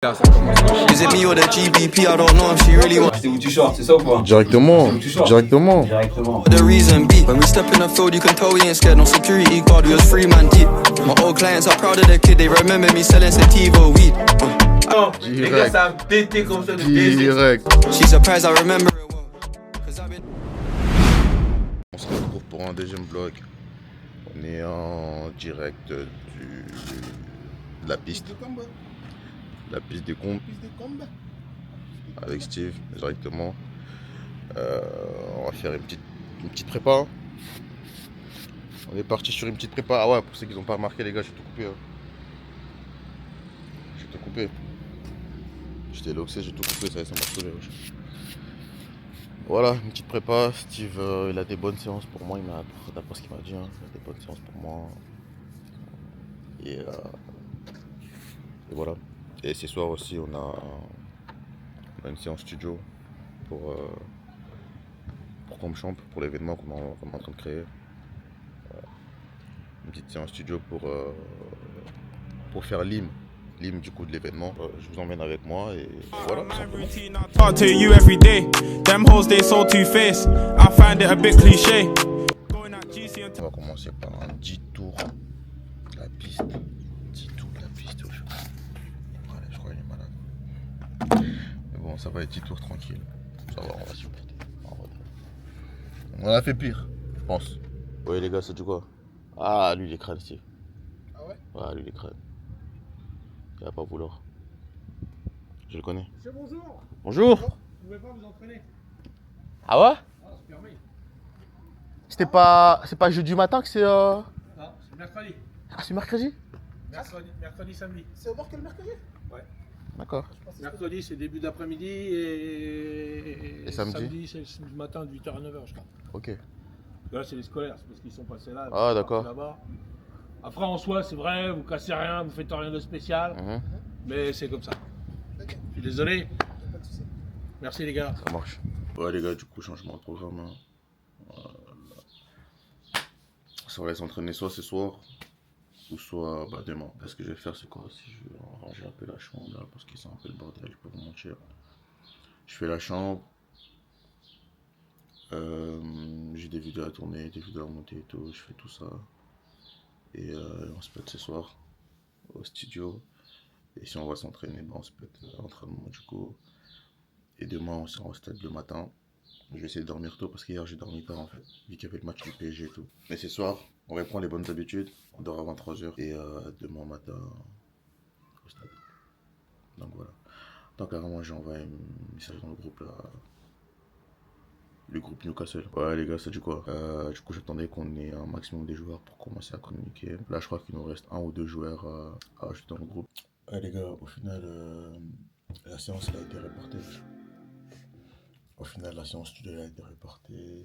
Is it me or the GBP? I don't know if she really wants. C'est où tu short, c'est ça ou pas? Directement. Directement. The reason be when we step in the field, you can tell we ain't scared. No security guard, we was free man deep. My old clients are proud of the kid. They remember me selling sativa weed. Non, les gars, ça a pété comme ça de baiser. Direct. She's surprised I remember it well. 'Cause I've been. On se retrouve pour un deuxième vlog. On est en direct de la piste. La piste des combes. Avec Steve, directement. On va faire une petite prépa. Hein. On est parti sur une petite prépa. Ah ouais, pour ceux qui n'ont pas remarqué, les gars, j'ai tout coupé. Hein. J'ai tout coupé. J'étais loxé, j'ai tout coupé, ça m'a sauvé. Voilà, une petite prépa. Steve, il a des bonnes séances pour moi. D'après ce qu'il m'a dit, hein, il a des bonnes séances pour moi. Et voilà. Et ce soir aussi, on a une séance studio pour Comchamp, pour l'événement qu'on est en train de créer. Une petite séance studio pour faire l'hymne du coup de l'événement. Je vous emmène avec moi et voilà. Talk to you every day. Them hoes they so two-faced. I find it a bit cliché. On va commencer par un 10 tours de la piste. 10 tours de la piste. Voilà, je crois qu'il est malade. Mais bon, ça va être 10 tours tranquille. Ça va, on va supporter. On en a fait pire, je pense. Ouais les gars, c'est du quoi? Ah, lui il est crâne ici. Ah ouais? Ouais, lui il est crâne. Il va pas vouloir. Je le connais. Monsieur, bonjour. Bonjour. Vous pouvez pas vous entraîner? Ah ouais? Ah, c'est permis. C'est pas jeudi matin que c'est Non, c'est mercredi. Ah, c'est mercredi? Mercredi, samedi. C'est au bord que le mercredi? Ouais. D'accord. Mercredi, c'est début d'après-midi et samedi c'est le matin de 8h à 9h, je crois. Ok. Là, c'est les scolaires, c'est parce qu'ils sont passés là. Ah, d'accord. Là-bas. Après, en soi, c'est vrai, vous cassez rien, vous faites rien de spécial, mais c'est comme ça. Je suis désolé. Merci les gars. Ça marche. Ouais les gars, du coup, changement de programme. Ça va s'entraîner soit ce soir, ou soit demain. Ce que je vais faire, c'est quoi? Si je vais ranger un peu la chambre là, parce que c'est un peu le bordel, je peux vous mentir. Je fais la chambre. J'ai des vidéos à tourner, des vidéos à monter et tout, je fais tout ça. Et on se pète ce soir au studio. Et si on va s'entraîner, on se pète l'entraînement du coup. Et demain on sera au stade le matin. Je vais essayer de dormir tôt parce qu'hier j'ai dormi tard en fait, vu qu'il y avait le match du PSG et tout. Mais ce soir, on reprend les bonnes habitudes, on dort à 23h et demain matin au stade. Donc voilà. Donc carrément j'ai envoyé un message dans le groupe là. Le groupe Newcastle. Ouais les gars, c'est du quoi? Du coup j'attendais qu'on ait un maximum de joueurs pour commencer à communiquer. Là je crois qu'il nous reste un ou deux joueurs à ajouter dans le groupe. Ouais les gars, au final la séance elle a été reportée. Au final la séance studio a été reportée.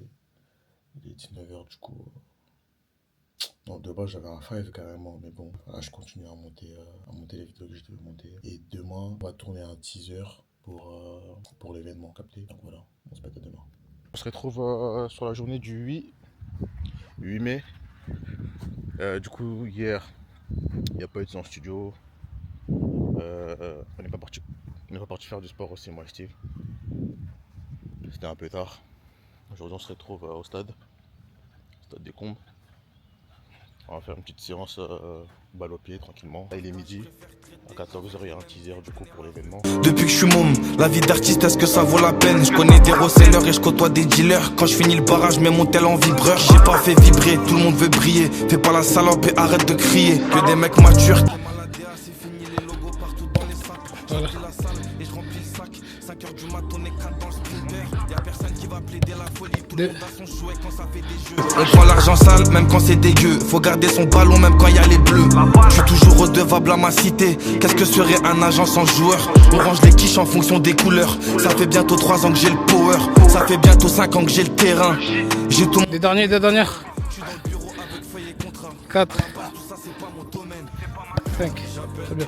Il est 19h du coup. Non, de base j'avais un 5 carrément, mais bon, là, je continue à monter les vidéos que je devais monter. Et demain on va tourner un teaser pour l'événement capté. Donc voilà, on se pète à demain. On se retrouve sur la journée du 8 mai. Du coup, hier, il n'y a pas eu de séance studio. On n'est pas parti faire du sport aussi, moi et Steve. C'était un peu tard. Aujourd'hui, on se retrouve au stade des Combes. On va faire une petite séance balle au pied tranquillement. Là, il est midi. À 14h, il y a un teaser du coup pour l'événement. Depuis que je suis môme, la vie d'artiste, est-ce que ça vaut la peine? Je connais des resellers et je côtoie des dealers. Quand je finis le barrage, mets mon tel en vibreur. J'ai pas fait vibrer, tout le monde veut briller. Fais pas la salope et arrête de crier. Que des mecs matures. C'est fini les logos partout dans les sacs. Je remplis la salle et je remplis le sac. 5h du matin, on est 4 dans le sprinter. Y'a personne qui va plaider la folie. Tout le monde a son chouet quand ça fait des jeux. On prend l'argent sale même quand c'est dégueu. Faut garder son ballon même quand y a les bleus. Je suis toujours redevable à ma cité. Qu'est-ce que serait un agent sans joueur? On range les quiches en fonction des couleurs. Ça fait bientôt 3 ans que j'ai le power. Ça fait bientôt 5 ans que j'ai le terrain. J'ai tout. Des dernières. 4. 5. Très bien.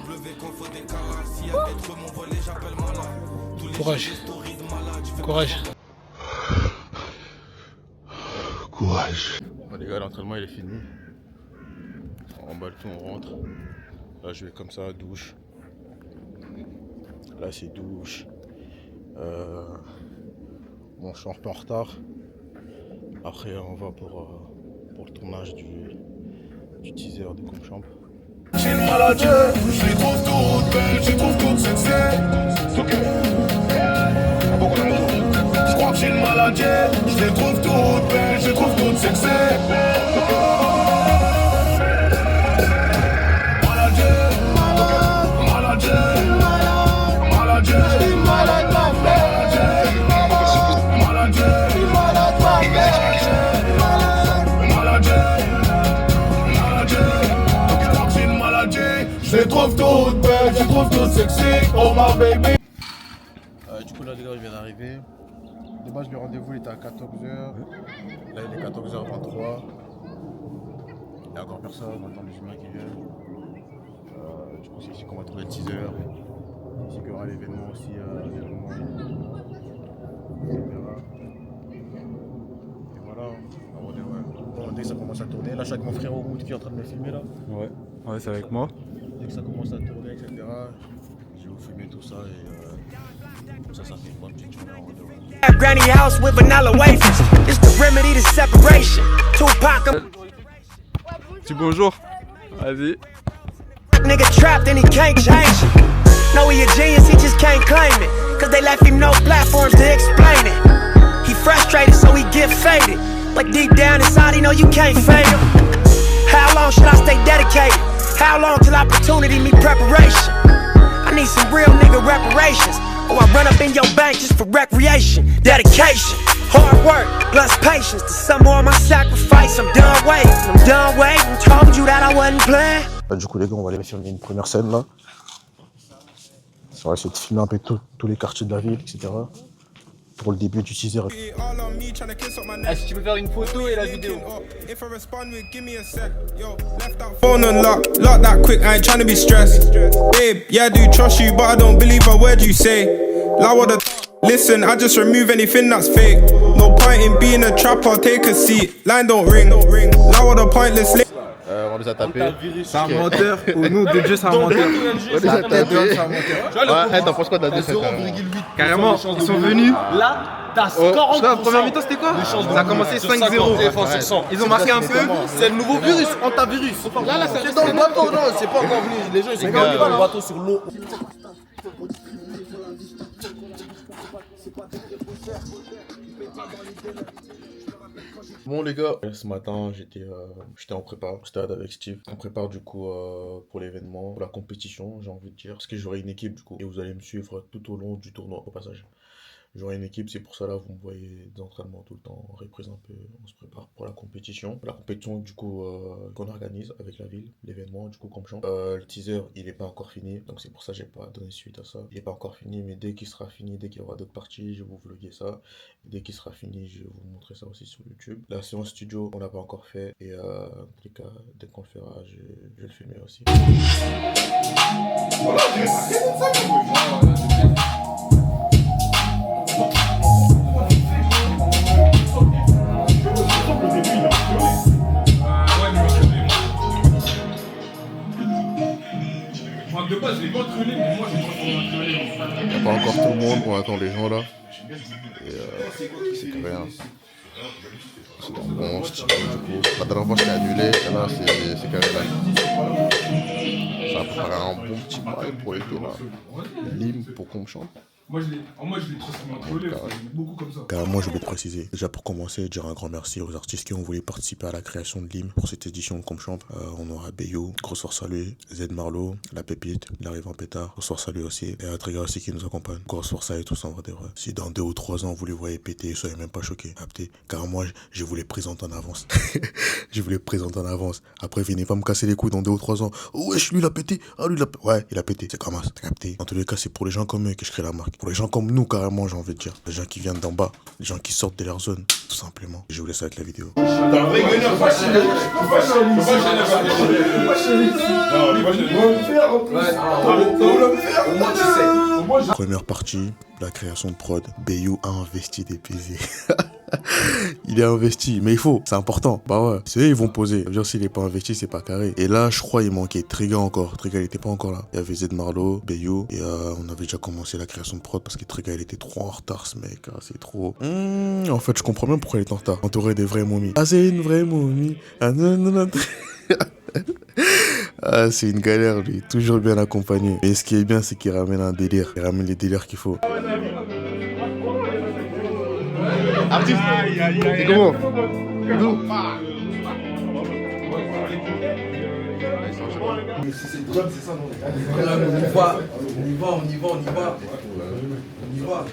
Courage. Bon, les gars, l'entraînement il est fini. On emballe tout, on rentre. Là je vais comme ça, douche. Là c'est douche. Bon, je suis un peu en retard. Après on va pour le tournage du teaser de Comchamp. J'ai le mal à Dieu, je les trouve toutes belles, je les trouve toutes sexy. Je crois que j'ai le mal à Dieu, je les trouve toutes belles, je les trouve toutes sexy. Mal à Dieu, mal à Dieu, mal à Dieu, mal à Dieu, mal à Dieu, je les trouve toutes belles, je les trouve toutes sexy, oh my baby. Du coup là les gars je viens d'arriver. De base le rendez-vous était à 14h. Là il est 14h23. Il n'y a encore personne, on attend les humains qui viennent. Du coup c'est ici qu'on va trouver le teaser. C'est ici qu'il y aura l'événement aussi, et voilà, bon, dès que ça commence à tourner, là je suis avec mon frère Omoud qui est en train de me filmer là. Ouais, c'est avec moi. Dès que ça commence à tourner, etc., je vais vous filmer tout ça et comme ça fait une bonne petite journée en rendez-vous. Granny house with vanilla wafers. It's the remedy to separation. Tupac. Dis bonjour. Vas-y. Nigga trapped and he can't change it. No, he a genius, he just can't claim it. Cause they left him no platforms to explain it. He frustrated, so he get faded. But deep down inside, he know you can't fade him. How long should I stay dedicated? How long till opportunity meet preparation? I need some real nigga reparations. Or I run up in your bank just for recreation. Dedication, hard work, plus patience. To some more of my sacrifice, I'm done waiting, told you that I wasn't playing. Du coup les gars on va aller filmer une première scène là. On va essayer de filmer un peu tous les quartiers de la ville, etc. Pour le début du teaser. Ah, si tu peux faire une photo et la vidéo. Phone unlock, lock that quick, I ain't trying to be stressed. Babe, yeah, I do trust you, but I don't believe a word you say. Lower the listen, I just remove anything that's fake. No point in being a trapper, take a seat. Line don't ring. Lower the pointless On les a tapés. C'est un menteur. Au nom de Dieu, c'est un menteur. On les a tapés. Ouais, t'en penses quoi de la défaite? Carrément, ils sont venus. Là, t'as 40%. La première mi-temps, c'était quoi? Ça a commencé 5-0. Ils ont marqué un peu. C'est le nouveau virus, antavirus. Là, c'est dans le bateau. Non, c'est pas encore venu. Les gens, ils sont venus dans le bateau sur l'eau. Bon les gars, ce matin j'étais en prépa, stade avec Steve. On prépare du coup pour l'événement, pour la compétition j'ai envie de dire. Parce que j'aurai une équipe du coup et vous allez me suivre tout au long du tournoi au passage. J'aurai une équipe, c'est pour ça là vous me voyez des entraînements tout le temps, on reprise un peu, on se prépare pour la compétition. La compétition du coup qu'on organise avec la ville, l'événement du coup Comchamp. Le teaser il est pas encore fini, donc c'est pour ça que j'ai pas donné suite à ça. Il est pas encore fini, mais dès qu'il sera fini, dès qu'il y aura d'autres parties, je vais vous vlogger ça. Et dès qu'il sera fini, je vais vous montrer ça aussi sur YouTube. La séance studio on l'a pas encore fait et en tous les cas, dès qu'on le fera, je vais le filmer aussi. De base, je l'ai contrôlé, mais moi, j'ai Il n'y a pas encore tout le monde, on attend les gens là. Et c'est carré. Hein. C'est bon, du coup. La dernière fois, je l'ai annulé, et là, c'est carré là. Ça a préparé un bon petit bail pour l'été là. Lim pour Comchamp. Moi, je l'ai contrôlé, beaucoup comme ça. Carrément, je voulais préciser. Déjà, pour commencer, dire un grand merci aux artistes qui ont voulu participer à la création de Lim pour cette édition de Comchamp. On aura Bayou, grosse force à lui, Z Marlowe, La Pépite, il arrive en pétard, grosse force à lui aussi. Et Triga aussi qui nous accompagne. Grosse force à eux tous en vrai de vrai. Si dans 2 ou 3 ans, vous les voyez péter, soyez même pas choqués. Car moi, je vous les présente en avance. Je vous les présente en avance. Après, venez pas me casser les couilles dans 2 ou 3 ans. Oh, wesh, lui, il a pété. Ah, lui, il a pété. Ouais, il a pété. C'est comme ça, t'as capté. En tous les cas, c'est pour les gens comme eux que je crée la marque. Pour les gens comme nous, carrément, j'ai envie de dire. Les gens qui viennent d'en bas. Les gens qui sortent de leur zone. Tout simplement. Je vous laisse avec la vidéo. Première partie, la création de prod. Bayou a investi des PV. Il est investi, mais il faut, c'est important. Bah ouais, c'est eux, ils vont poser. Ça veut dire s'il est pas investi, c'est pas carré. Et là, je crois, il manquait Triga encore. Triga, il était pas encore là. Il y avait Zed Marlo, Bayou, et on avait déjà commencé la création de prod parce que Triga, il était trop en retard, ce mec. Ah, c'est trop. En fait, je comprends bien pourquoi il est en retard. Entouré des vraies momies. Ah, c'est une vraie momie. Ah, non, non, non. Ah, c'est une galère, lui. Toujours bien accompagné. Et ce qui est bien, c'est qu'il ramène un délire. Il ramène les délires qu'il faut. Artiste, c'est comment? D'où? C'est le job, c'est ça, non? On y va.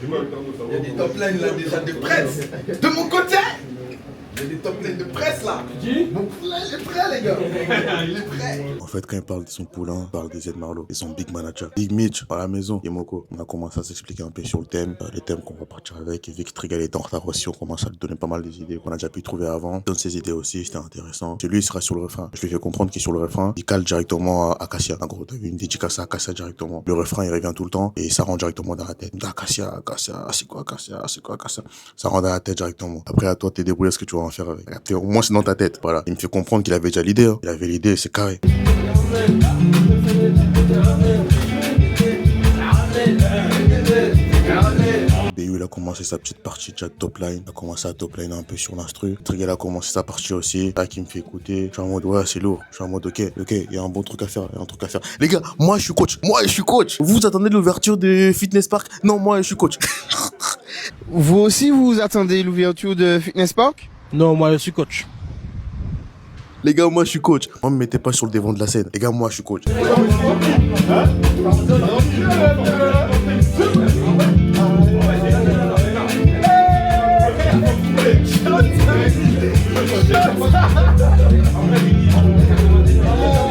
Il y a des top lines là déjà de presse. De mon côté, il y a des top lines de presse là. Mon poulain, il est prêt, les gars. Il est prêt. En fait, quand il parle de son poulain, il parle de Zed Marlo et son big manager. Big Mitch, à la maison, Yemoko. On a commencé à s'expliquer un peu sur le thème, les thèmes qu'on va partir avec. Et vu que Trigal est en retard aussi, on commence à lui donner pas mal des idées qu'on a déjà pu trouver avant. Il donne ses idées aussi, c'était intéressant. Lui, il sera sur le refrain. Je lui fais comprendre qu'il est sur le refrain. Il cale directement à Akassia. En gros, t'as vu une dédicace à Akassia directement. Le refrain, il revient tout le temps et ça rentre directement dans la tête. Akassia, c'est quoi Akassia? Ça rentre dans la tête directement. Après, à toi, t'es débrouillé ce que tu vas en faire avec. Au moins, c'est dans ta tête. Voilà. Il me fait comprendre qu'il avait déjà l'idée. Hein. Il avait l'idée, c'est carré. Bayou, il a commencé sa petite partie déjà de top line. Il a commencé à top line un peu sur l'instru. Trigal a commencé sa partie aussi. Là, qui me fait écouter. Je suis en mode, ouais, c'est lourd. Je suis en mode, ok, il y a un bon truc à faire. Les gars, moi, je suis coach. Vous attendez l'ouverture de Fitness Park? Non, moi, je suis coach. Vous aussi, vous attendez l'ouverture de Fitness Park? Non, moi je suis coach. Les gars, moi, je suis coach. Moi, me mettez pas sur le devant de la scène. Les gars, moi, je suis coach.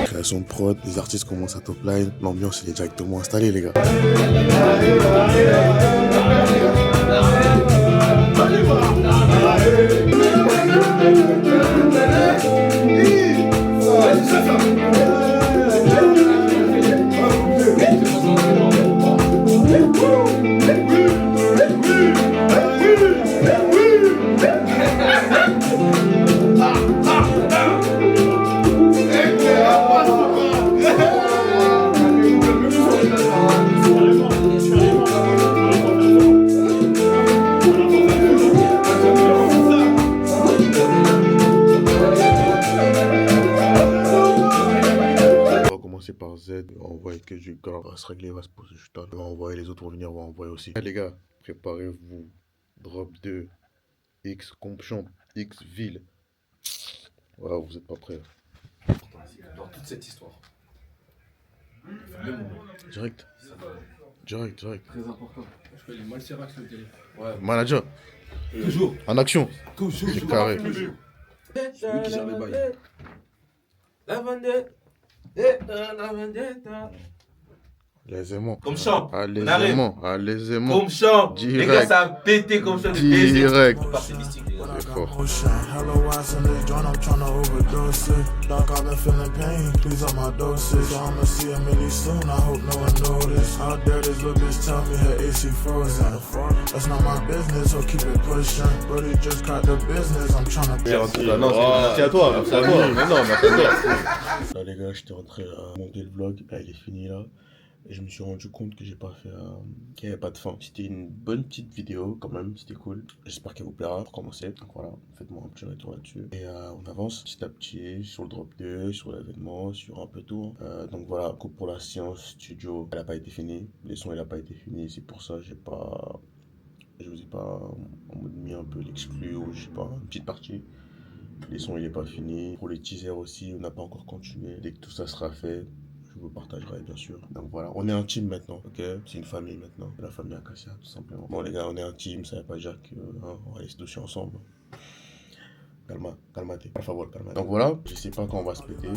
Création de prod, les artistes commencent à top line, l'ambiance elle est directement installée, les gars. Par Z, on voit que du gars va se régler, va se poser juste là. On va envoyer, les autres vont venir, on va envoyer aussi. Les gars, préparez-vous. Drop 2, X Compchamp, X Ville. Voilà, vous êtes pas prêts. Dans toute cette histoire. Direct. Très important. Je fais les Malserax le télé. Ouais. Manager. Toujours. En action. Toujours. C'est carré. C'est lui qui gère les bails. Les aimants. Comme champ. Allez-aimants. Comme champ. Les gars, ça a pété comme champ de baiser. Direct. C'est mystique, les gars. C'est fort. Hello, ice in this joint, I'm tryna overdose it. Doc, I've been feeling pain, please up my dosage. So I'ma see him really soon, I hope no one notice. How dare this little bitch tell me her AC frozen? That's not my business, so keep it pushing. But he just caught the business, I'm tryna. Merci à toi. Merci à toi. Mais non, merci à toi. Là, les gars, j'étais en train de monter le vlog. Là, il est fini là. Et je me suis rendu compte que j'ai pas fait qu'il n'y avait pas de fin. C'était une bonne petite vidéo quand même, c'était cool. J'espère qu'elle vous plaira pour commencer. Donc voilà, faites-moi un petit retour là-dessus. Et on avance petit à petit sur le drop 2, sur l'événement, sur un peu tout. Donc voilà, pour la séance studio, elle n'a pas été finie. Les sons, elle n'a pas été fini. C'est pour ça que je vous ai pas en mode mis un peu l'exclu ou je sais pas, une petite partie. Les sons, il n'est pas fini. Pour les teasers aussi, on n'a pas encore continué. Dès que tout ça sera fait, je vous partagerai bien sûr. Donc voilà, on est un team maintenant, ok? C'est une famille maintenant, la famille Akassia tout simplement. Bon les gars, on est un team, ça veut pas dire qu'on va aller se doucher ensemble. Calmate, por favor, calmate. Donc voilà, je sais pas quand on va se péter,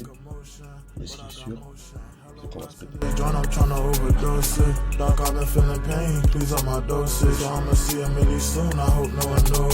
mais ce qui est sûr, c'est qu'on va se péter. I'm tryna overdose it. Doc, I've been feeling pain, please up my dosage. So I'ma see him really soon, I hope no one notice.